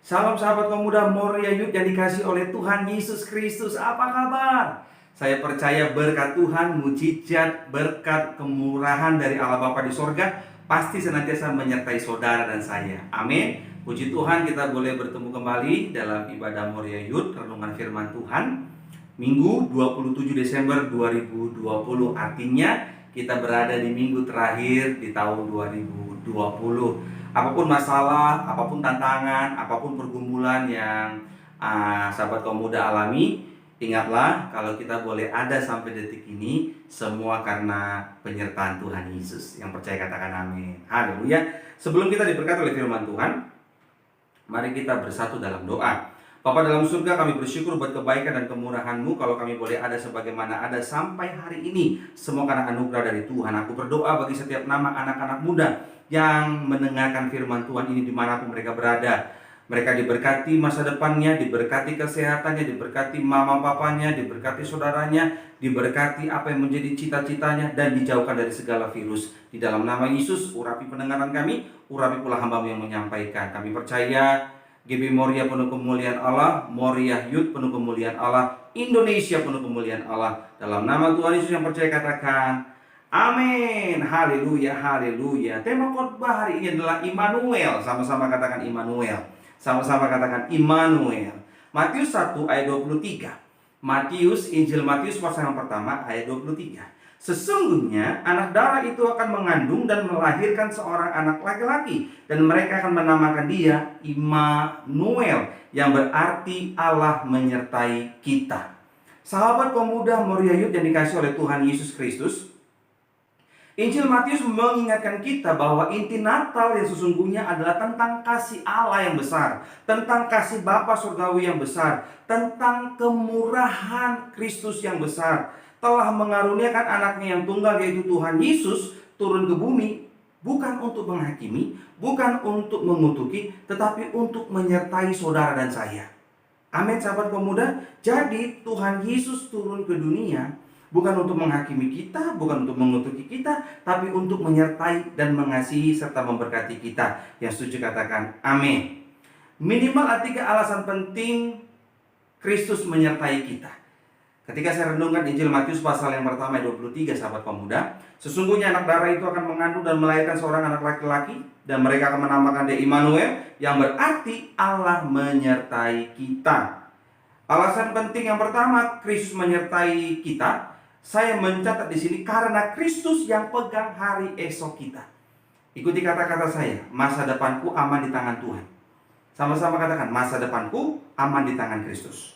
Salam sahabat pemuda Moria Youth yang dikasih oleh Tuhan Yesus Kristus. Apa kabar? Saya percaya berkat Tuhan, mujizat, berkat kemurahan dari Allah Bapa di sorga pasti senantiasa menyertai saudara dan saya. Amin. Puji Tuhan, kita boleh bertemu kembali dalam ibadah Moria Youth, renungan firman Tuhan Minggu 27 Desember 2020. Artinya kita berada di minggu terakhir di tahun 2020. Apapun masalah, apapun tantangan, apapun pergumulan yang sahabat kaum muda alami, ingatlah kalau kita boleh ada sampai detik ini, semua karena penyertaan Tuhan Yesus. Yang percaya katakan amin. Haleluya. Sebelum kita diberkati oleh firman Tuhan, mari kita bersatu dalam doa. Bapa dalam surga, kami bersyukur buat kebaikan dan kemurahan-Mu. Kalau kami boleh ada sebagaimana ada sampai hari ini, semua karena anugerah dari Tuhan. Aku berdoa bagi setiap nama anak-anak muda yang mendengarkan firman Tuhan ini dimanapun mereka berada. Mereka diberkati masa depannya, diberkati kesehatannya, diberkati mama papanya, diberkati saudaranya, diberkati apa yang menjadi cita-citanya, dan dijauhkan dari segala virus. Di dalam nama Yesus, urapi pendengaran kami, urapi pula hamba-Mu yang menyampaikan. Kami percaya GB Moria penuh kemuliaan Allah, Moria Youth penuh kemuliaan Allah, Indonesia penuh kemuliaan Allah. Dalam nama Tuhan Yesus yang percaya katakan amin. Haleluya, haleluya. Tema khotbah hari ini adalah Immanuel. Sama-sama katakan Immanuel. Sama-sama katakan Immanuel. Matius 1 ayat 23. Injil Matius pasal yang pertama ayat 23. Sesungguhnya anak darah itu akan mengandung dan melahirkan seorang anak laki-laki, dan mereka akan menamakan dia Immanuel, yang berarti Allah menyertai kita. Sahabat pemuda Moria Youth yang dikasih oleh Tuhan Yesus Kristus, Injil Matius mengingatkan kita bahwa inti Natal yang sesungguhnya adalah tentang kasih Allah yang besar, tentang kasih Bapa surgawi yang besar, tentang kemurahan Kristus yang besar, telah mengaruniakan anaknya yang tunggal yaitu Tuhan Yesus turun ke bumi, bukan untuk menghakimi, bukan untuk mengutuki, tetapi untuk menyertai saudara dan saya. Amin sahabat pemuda. Jadi Tuhan Yesus turun ke dunia bukan untuk menghakimi kita, bukan untuk mengutuki kita, tapi untuk menyertai dan mengasihi serta memberkati kita. Yang setuju katakan amin. Minimal ada 3 alasan penting Kristus menyertai kita. Ketika saya renungkan Injil Matius pasal yang pertama ayat 23, sahabat pemuda, sesungguhnya anak darah itu akan mengandung dan melahirkan seorang anak laki-laki, dan mereka akan menamakan dia Immanuel, yang berarti Allah menyertai kita. Alasan penting yang pertama Kristus menyertai kita, saya mencatat di sini karena Kristus yang pegang hari esok kita. Ikuti kata-kata saya, masa depanku aman di tangan Tuhan. Sama-sama katakan, masa depanku aman di tangan Kristus.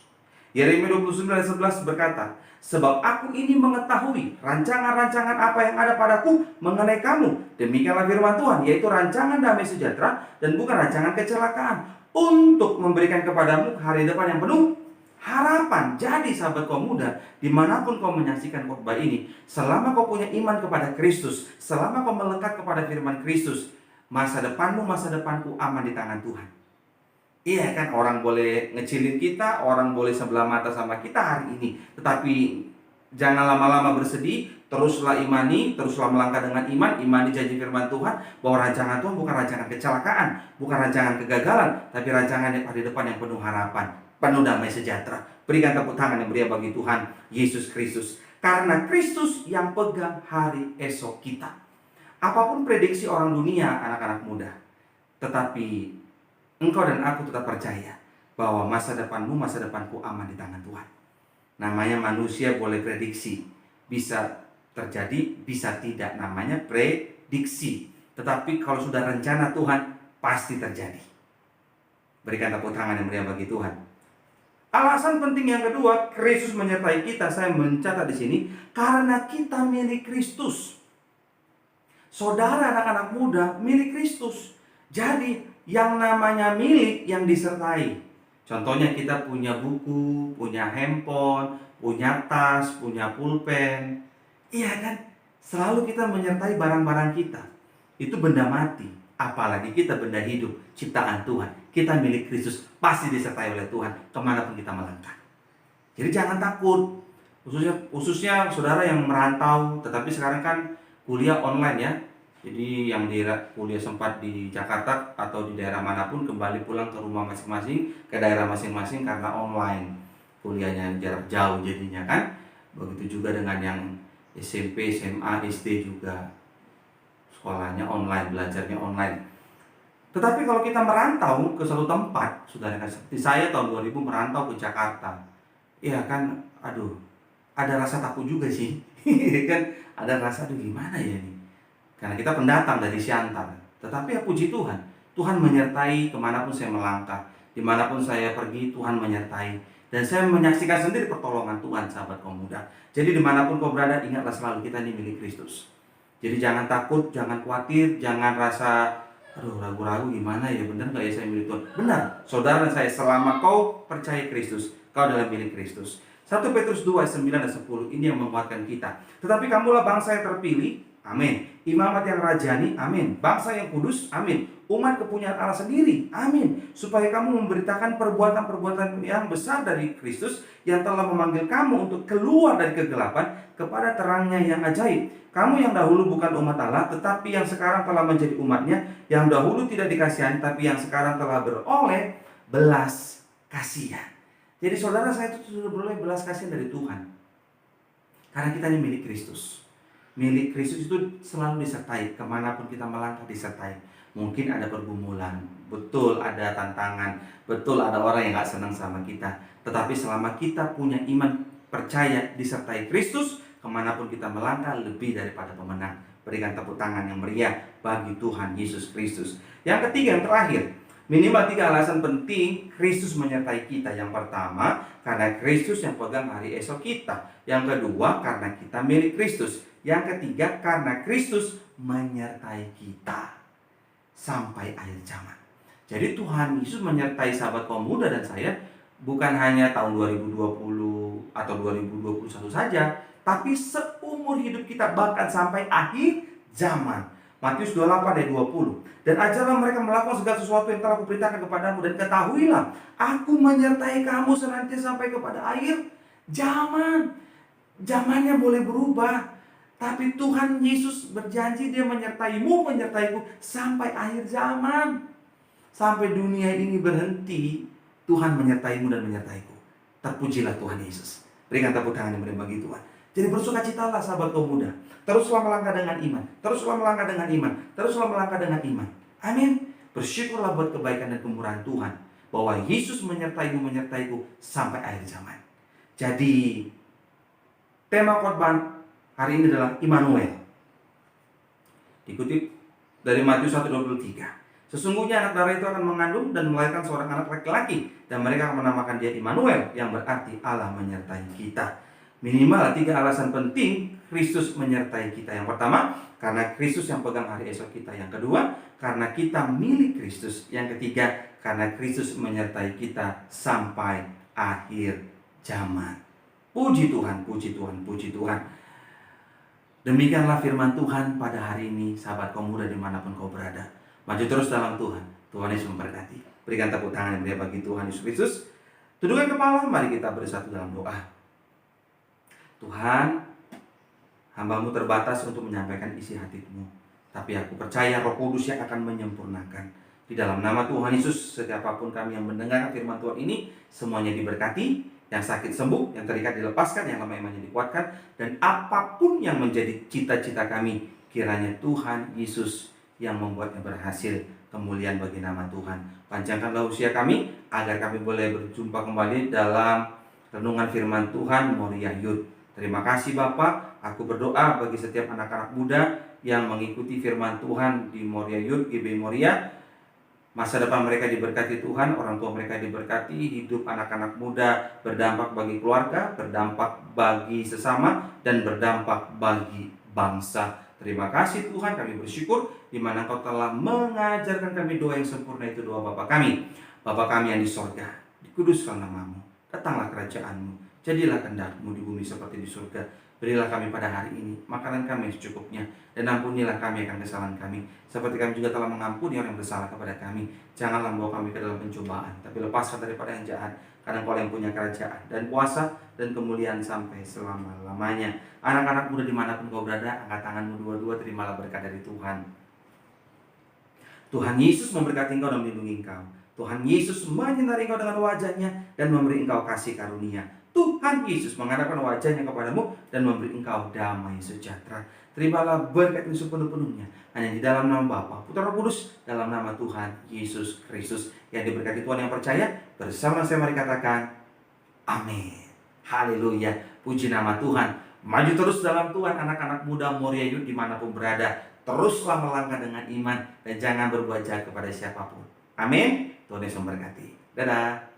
Yeremia 29:11 berkata, sebab aku ini mengetahui rancangan-rancangan apa yang ada padaku mengenai kamu. Demikianlah firman Tuhan, yaitu rancangan damai sejahtera dan bukan rancangan kecelakaan, untuk memberikan kepadamu hari depan yang penuh harapan. Jadi sahabat kaum muda, dimanapun kau menyaksikan khotbah ini, selama kau punya iman kepada Kristus, selama kau melekat kepada firman Kristus, masa depanmu, masa depanku aman di tangan Tuhan. Iya kan, orang boleh ngecilin kita, orang boleh sebelah mata sama kita hari ini, tetapi jangan lama-lama bersedih, teruslah imani, teruslah melangkah dengan iman, imani janji firman Tuhan, bahwa rancangan Tuhan bukan rancangan kecelakaan, bukan rancangan kegagalan, tapi rancangan yang pada depan yang penuh harapan, penuh damai sejahtera. Berikan tepuk tangan yang meriah bagi Tuhan Yesus Kristus, karena Kristus yang pegang hari esok kita. Apapun prediksi orang dunia, anak-anak muda, tetapi engkau dan aku tetap percaya bahwa masa depanmu, masa depanku aman di tangan Tuhan. Namanya manusia boleh prediksi, bisa terjadi, bisa tidak, namanya prediksi. Tetapi kalau sudah rencana Tuhan, pasti terjadi. Berikan tepuk tangan yang meriah bagi Tuhan. Alasan penting yang kedua, Kristus menyertai kita, saya mencatat di sini, karena kita milik Kristus. Saudara anak-anak muda milik Kristus. Jadi yang namanya milik yang disertai. Contohnya kita punya buku, punya handphone, punya tas, punya pulpen. Iya kan? Selalu kita menyertai barang-barang kita. Itu benda mati. Apalagi kita benda hidup, ciptaan Tuhan. Kita milik Kristus, pasti disertai oleh Tuhan kemanapun kita melangkah. Jadi jangan takut. Khususnya saudara yang merantau, tetapi sekarang kan kuliah online ya. Jadi yang kuliah sempat di Jakarta atau di daerah manapun kembali pulang ke rumah masing-masing, ke daerah masing-masing karena online kuliahnya jarak jauh jadinya kan. Begitu juga dengan yang SMP, SMA, SD juga sekolahnya online, belajarnya online. Tetapi kalau kita merantau ke suatu tempat, saudara, seperti saya tahun 2000 merantau ke Jakarta, ya kan, aduh, ada rasa takut juga sih, kan, ada rasa aduh gimana ya ini, karena kita pendatang dari Siantar. Tetapi ya puji Tuhan, Tuhan menyertai kemanapun saya melangkah, dimanapun saya pergi Tuhan menyertai. Dan saya menyaksikan sendiri pertolongan Tuhan, sahabat kaum muda. Jadi dimanapun kau berada, ingatlah selalu kita ini milik Kristus. Jadi jangan takut, jangan khawatir, jangan rasa aduh ragu-ragu gimana ya, benar gak ya saya milik Tuhan. Benar, saudara dan saya, selama kau percaya Kristus, kau adalah milik Kristus. 1 Petrus 2 ayat 9 dan 10 ini yang menguatkan kita. Tetapi kamulah bangsa yang terpilih, amin. Imamat yang rajani, amin. Bangsa yang kudus, amin. Umat kepunyaan Allah sendiri, amin. Supaya kamu memberitakan perbuatan-perbuatan yang besar dari Kristus yang telah memanggil kamu untuk keluar dari kegelapan kepada terangnya yang ajaib. Kamu yang dahulu bukan umat Allah, tetapi yang sekarang telah menjadi umatnya, yang dahulu tidak dikasihani, tapi yang sekarang telah beroleh belas kasihan. Jadi saudara, saya itu sudah beroleh belas kasihan dari Tuhan. Karena kita ini milik Kristus. Milik Kristus itu selalu disertai, kemanapun kita melangkah disertai. Mungkin ada pergumulan, betul ada tantangan, betul ada orang yang gak senang sama kita. Tetapi selama kita punya iman, percaya, disertai Kristus, kemanapun kita melangkah lebih daripada pemenang. Berikan tepuk tangan yang meriah bagi Tuhan Yesus Kristus. Yang ketiga, yang terakhir, minimal 3 alasan penting Kristus menyertai kita. Yang pertama, karena Kristus yang pegang hari esok kita. Yang kedua, karena kita milik Kristus. Yang ketiga, karena Kristus menyertai kita sampai akhir zaman. Jadi Tuhan Yesus menyertai sahabat kaum muda dan saya bukan hanya tahun 2020 atau 2021 saja, tapi seumur hidup kita, bahkan sampai akhir zaman. Matius 28 ayat 20. Dan ajarlah mereka melakukan segala sesuatu yang telah kuperintahkan kepadamu, dan ketahuilah aku menyertai kamu senantiasa sampai kepada akhir zaman. Zamannya boleh berubah, tapi Tuhan Yesus berjanji Dia menyertaimu, menyertaiku sampai akhir zaman. Sampai dunia ini berhenti, Tuhan menyertaimu dan menyertaiku. Terpujilah Tuhan Yesus. Berikan tepuk tangan yang meriah bagi Tuhan. Jadi bersukacitalah sahabat kaum muda. Teruslah melangkah dengan iman. Teruslah melangkah dengan iman. Teruslah melangkah dengan iman. Amin. Bersyukurlah buat kebaikan dan kemurahan Tuhan, bahwa Yesus menyertaimu, menyertaiku sampai akhir zaman. Jadi tema khotbah hari ini adalah Immanuel. Dikutip dari Matius 1:23. Sesungguhnya anak darah itu akan mengandung dan melahirkan seorang anak laki-laki, dan mereka akan menamakan dia Immanuel, yang berarti Allah menyertai kita. Minimal 3 alasan penting Kristus menyertai kita. Yang pertama, karena Kristus yang pegang hari esok kita. Yang kedua, karena kita milik Kristus. Yang ketiga, karena Kristus menyertai kita sampai akhir zaman. Puji Tuhan, puji Tuhan, puji Tuhan. Demikianlah firman Tuhan pada hari ini, sahabat kaum muda dimanapun kau berada. Maju terus dalam Tuhan. Tuhan Yesus memberkati. Berikan tepuk tangan yang meriah bagi Tuhan Yesus Kristus. Tundukkan kepala, mari kita bersatu dalam doa. Tuhan, hamba-Mu terbatas untuk menyampaikan isi hati-Mu, tapi aku percaya Roh Kudus yang akan menyempurnakan. Di dalam nama Tuhan Yesus, setiap apapun kami yang mendengar firman Tuhan ini, semuanya diberkati. Yang sakit sembuh, yang terikat dilepaskan, yang lemah imannya dikuatkan, dan apapun yang menjadi cita-cita kami, kiranya Tuhan Yesus yang membuatnya berhasil. Kemuliaan bagi nama Tuhan. Panjangkanlah usia kami, agar kami boleh berjumpa kembali dalam renungan firman Tuhan Moria Youth. Terima kasih Bapak. Aku berdoa bagi setiap anak-anak muda yang mengikuti firman Tuhan di Moria Youth, GB Moria. Masa depan mereka diberkati Tuhan, orang tua mereka diberkati, hidup anak-anak muda berdampak bagi keluarga, berdampak bagi sesama, dan berdampak bagi bangsa. Terima kasih Tuhan, kami bersyukur di mana Kau telah mengajarkan kami doa yang sempurna, itu doa Bapa kami. Bapa kami yang di sorga, dikuduskan nama-Mu, datanglah kerajaan-Mu, jadilah kehendak-Mu di bumi seperti di surga. Berilah kami pada hari ini makanan kami secukupnya, dan ampunilah kami akan kesalahan kami, seperti kami juga telah mengampuni orang yang bersalah kepada kami. Janganlah membawa kami ke dalam pencobaan, tapi lepaskan daripada yang jahat. Karena Engkau yang punya kerajaan dan kuasa dan kemuliaan sampai selama-lamanya. Anak-anak muda dimanapun kau berada, angkat tanganmu dua-dua, terimalah berkat dari Tuhan. Tuhan Yesus memberkati engkau dan melindungi engkau. Tuhan Yesus menyinari engkau dengan wajahnya dan memberi engkau kasih karunia. Tuhan Yesus menghadapkan wajahnya kepadamu dan memberi engkau damai sejahtera. Terimalah berkat ini sepenuh-penuhnya hanya di dalam nama Bapa, Putra, Roh Kudus, dalam nama Tuhan Yesus Kristus. Yang diberkati Tuhan yang percaya, bersama saya mari katakan amin. Haleluya, puji nama Tuhan. Maju terus dalam Tuhan anak-anak muda Moria Youth dimanapun berada. Teruslah melangkah dengan iman dan jangan berbuat jahat kepada siapapun. Amin. Tuhan Yesus memberkati. Dadah.